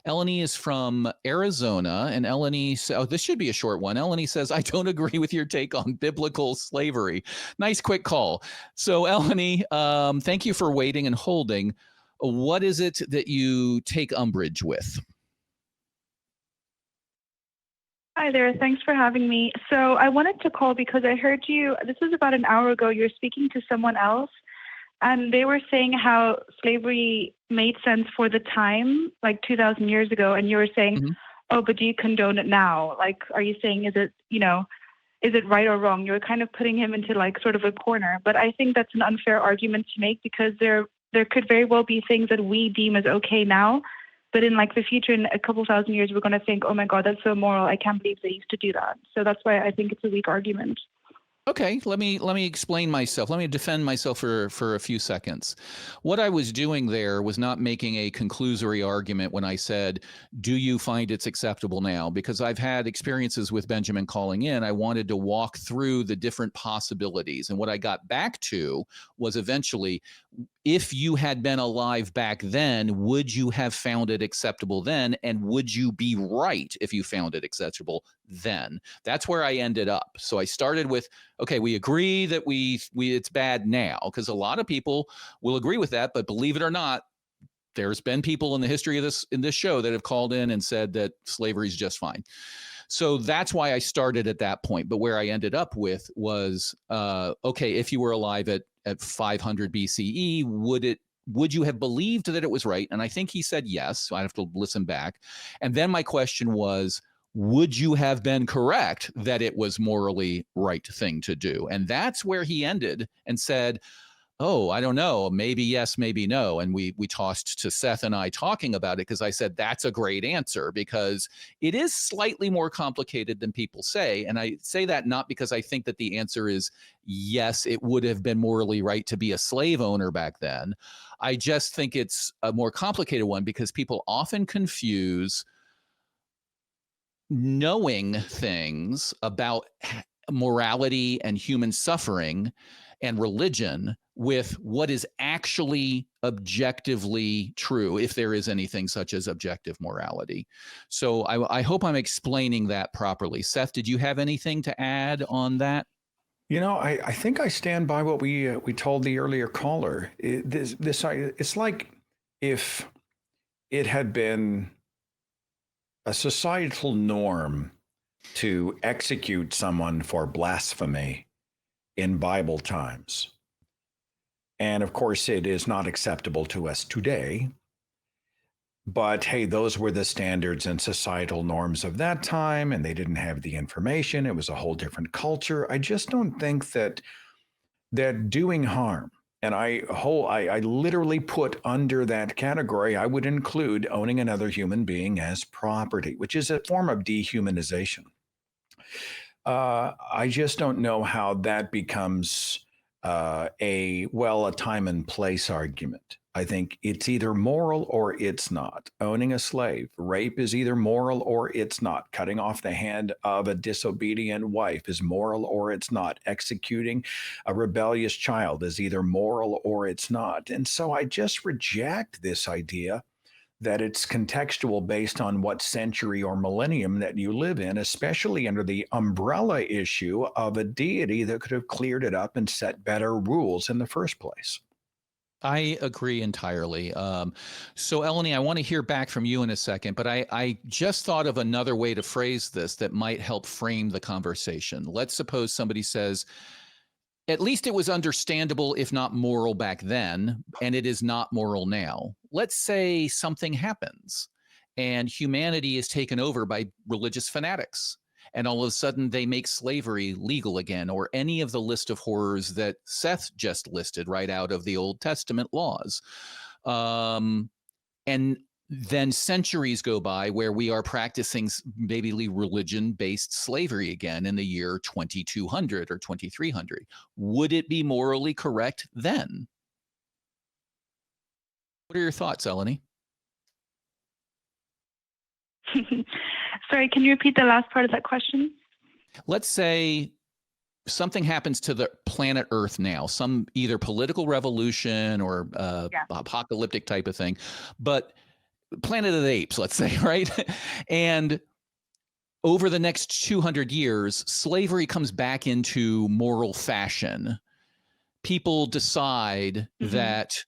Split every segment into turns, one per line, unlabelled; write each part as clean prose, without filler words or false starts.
Eleni is from Arizona, and this should be a short one. Eleni says, I don't agree with your take on biblical slavery. Nice quick call. So Eleni, thank you for waiting and holding. What is it that you take umbrage with?
Hi there. Thanks for having me. So I wanted to call because I heard this was about an hour ago, you were speaking to someone else, and they were saying how slavery made sense for the time, like 2,000 years ago. And you were saying, oh, but do you condone it now? Like, are you saying, is it right or wrong? You were kind of putting him into like sort of a corner. But I think that's an unfair argument to make because there could very well be things that we deem as okay now. But in like the future, in a couple thousand years, we're going to think, oh my God, that's so immoral. I can't believe they used to do that. So that's why I think it's a weak argument.
Okay, let me explain myself. Let me defend myself for a few seconds. What I was doing there was not making a conclusory argument when I said, do you find it's acceptable now? Because I've had experiences with Benjamin calling in. I wanted to walk through the different possibilities. And what I got back to was eventually, if you had been alive back then, would you have found it acceptable then? And would you be right if you found it acceptable then? That's where I ended up. So I started with, okay, we agree that it's bad now, because a lot of people will agree with that, but believe it or not, there's been people in the history of this show that have called in and said that slavery is just fine. So that's why I started at that point. But where I ended up with was, okay, if you were alive at 500 BCE, would you have believed that it was right? And I think he said yes. So I have to listen back. And then my question was, would you have been correct that it was morally right thing to do? And that's where he ended and said, oh, I don't know, maybe yes, maybe no. And we tossed to Seth and I talking about it because I said, that's a great answer because it is slightly more complicated than people say. And I say that not because I think that the answer is yes, it would have been morally right to be a slave owner back then. I just think it's a more complicated one because people often confuse knowing things about morality and human suffering and religion with what is actually objectively true, if there is anything such as objective morality. So I hope I'm explaining that properly. Seth, did you have anything to add on that?
You know, I think I stand by what we told the earlier caller. It's like if it had been a societal norm to execute someone for blasphemy in Bible times. And of course, it is not acceptable to us today. But hey, those were the standards and societal norms of that time, and they didn't have the information. It was a whole different culture. I just don't think that doing harm, and I literally put under that category, I would include owning another human being as property, which is a form of dehumanization. I just don't know how that becomes a time and place argument. I think it's either moral or it's not. Owning a slave, rape is either moral or it's not. Cutting off the hand of a disobedient wife is moral or it's not. Executing a rebellious child is either moral or it's not. And so I just reject this idea that it's contextual based on what century or millennium that you live in, especially under the umbrella issue of a deity that could have cleared it up and set better rules in the first place.
I agree entirely. So, Eleni, I want to hear back from you in a second, but I just thought of another way to phrase this that might help frame the conversation. Let's suppose somebody says, at least it was understandable, if not moral back then, and it is not moral now. Let's say something happens and humanity is taken over by religious fanatics. And all of a sudden they make slavery legal again, or any of the list of horrors that Seth just listed right out of the Old Testament laws. And then centuries go by where we are practicing maybe religion-based slavery again in the year 2200 or 2300. Would it be morally correct then? What are your thoughts, Eleni?
Sorry, can you repeat the last part of that question?
Let's say something happens to the planet Earth now, some either political revolution or apocalyptic type of thing, but Planet of the Apes, let's say, right? And over the next 200 years, slavery comes back into moral fashion. People decide that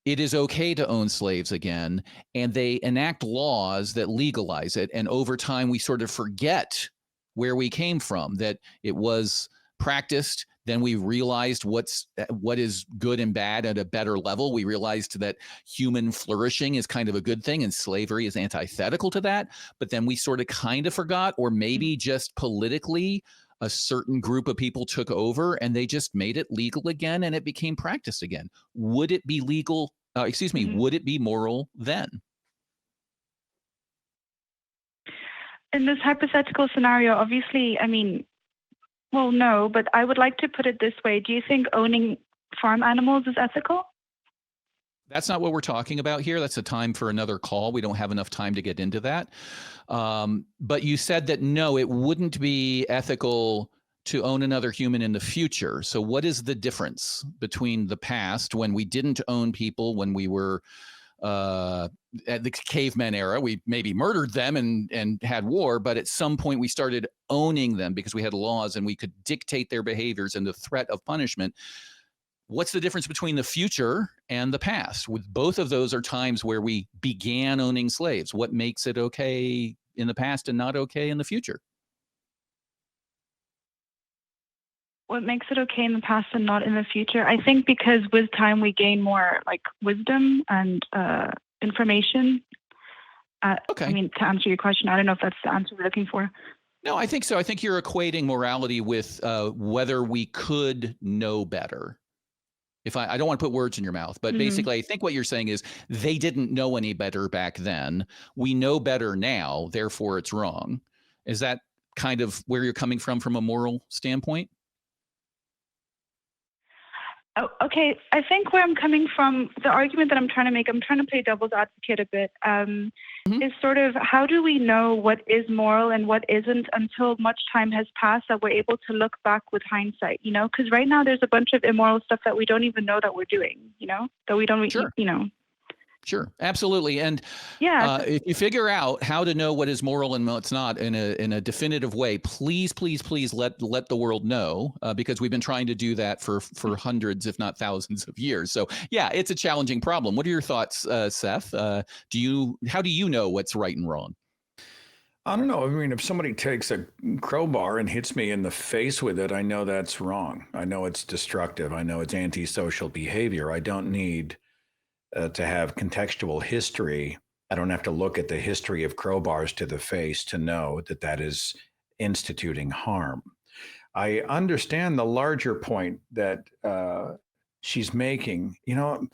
it is okay to own slaves again, and they enact laws that legalize it. And over time, we sort of forget where we came from, that it was practiced. Then we realized what is good and bad at a better level. We realized that human flourishing is kind of a good thing, and slavery is antithetical to that. But then we sort of kind of forgot, or maybe just politically, a certain group of people took over and they just made it legal again, and it became practiced again. Would it be legal? Would it be moral then?
In this hypothetical scenario, obviously, I mean, well, no, but I would like to put it this way. Do you think owning farm animals is ethical?
That's not what we're talking about here. That's a time for another call. We don't have enough time to get into that. But you said that no, it wouldn't be ethical to own another human in the future. So what is the difference between the past, when we didn't own people, when we were at the caveman era, we maybe murdered them and had war, but at some point we started owning them because we had laws and we could dictate their behaviors and the threat of punishment. What's the difference between the future and the past? With both of those are times where we began owning slaves. What makes it okay in the past and not okay in the future?
What makes it okay in the past and not in the future? I think because with time we gain more like wisdom and information.
Okay.
I mean, to answer your question, I don't know if that's the answer we're looking for.
No, I think so. I think you're equating morality with whether we could know better. If I don't want to put words in your mouth, but basically I think what you're saying is they didn't know any better back then. We know better now, therefore it's wrong. Is that kind of where you're coming from a moral standpoint?
Oh, okay. I think where I'm coming from, the argument that I'm trying to make, I'm trying to play devil's advocate a bit, is sort of how do we know what is moral and what isn't until much time has passed that we're able to look back with hindsight, you know? Because right now there's a bunch of immoral stuff that we don't even know that we're doing, you know? That we don't,
Sure.
you know?
Sure, absolutely. And if you figure out how to know what is moral and what's not in a definitive way, please let the world know, because we've been trying to do that for hundreds, if not thousands of years. So yeah, it's a challenging problem. What are your thoughts, Seth? How do you know what's right and wrong?
I don't know. I mean, if somebody takes a crowbar and hits me in the face with it, I know that's wrong. I know it's destructive. I know it's antisocial behavior. I don't need to have contextual history. I don't have to look at the history of crowbars to the face to know that that is instituting harm. I understand the larger point that she's making, you know,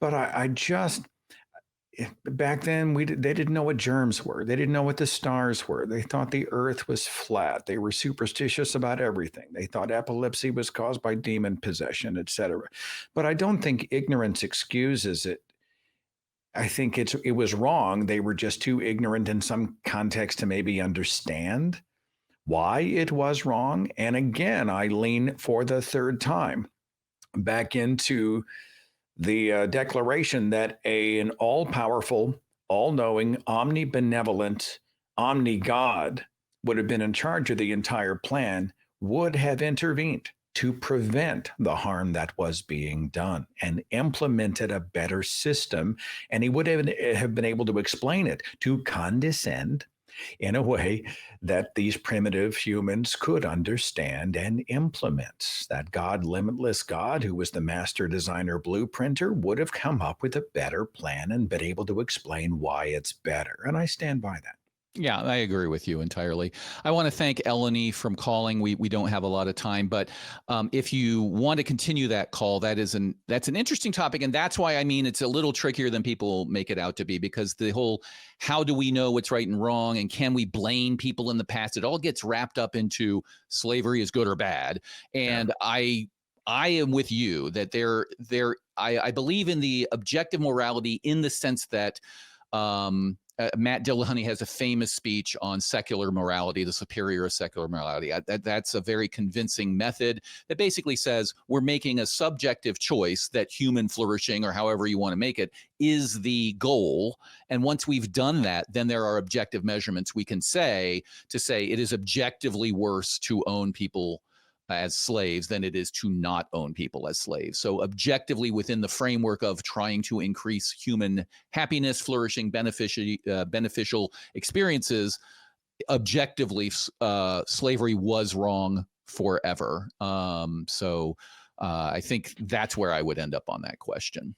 but I just, back then they didn't know what germs were. They didn't know what the stars were. They thought the earth was flat. They were superstitious about everything. They thought epilepsy was caused by demon possession, etc. But I don't think ignorance excuses it. I think it was wrong. They were just too ignorant in some context to maybe understand why it was wrong. And again, I lean for the third time back into the declaration that an all-powerful, all-knowing, omnibenevolent, omni-God would have been in charge of the entire plan, would have intervened to prevent the harm that was being done and implemented a better system. And he would have been able to explain it, to condescend in a way that these primitive humans could understand and implement. That God, limitless God, who was the master designer blueprinter, would have come up with a better plan and been able to explain why it's better. And I stand by that.
Yeah, I agree with you entirely. I want to thank Eleni from calling. We don't have a lot of time, but if you want to continue that call, that's an interesting topic, and that's why I mean it's a little trickier than people make it out to be, because the whole how do we know what's right and wrong, and can we blame people in the past? It all gets wrapped up into slavery is good or bad, and yeah. I am with you that I believe in the objective morality in the sense that Matt Dillahunty has a famous speech on secular morality, the superior of secular morality. That's a very convincing method that basically says we're making a subjective choice that human flourishing, or however you want to make it, is the goal. And once we've done that, then there are objective measurements we can say to say it is objectively worse to own people as slaves than it is to not own people as slaves. So objectively, within the framework of trying to increase human happiness, flourishing, beneficial experiences, objectively, slavery was wrong forever. I think that's where I would end up on that question.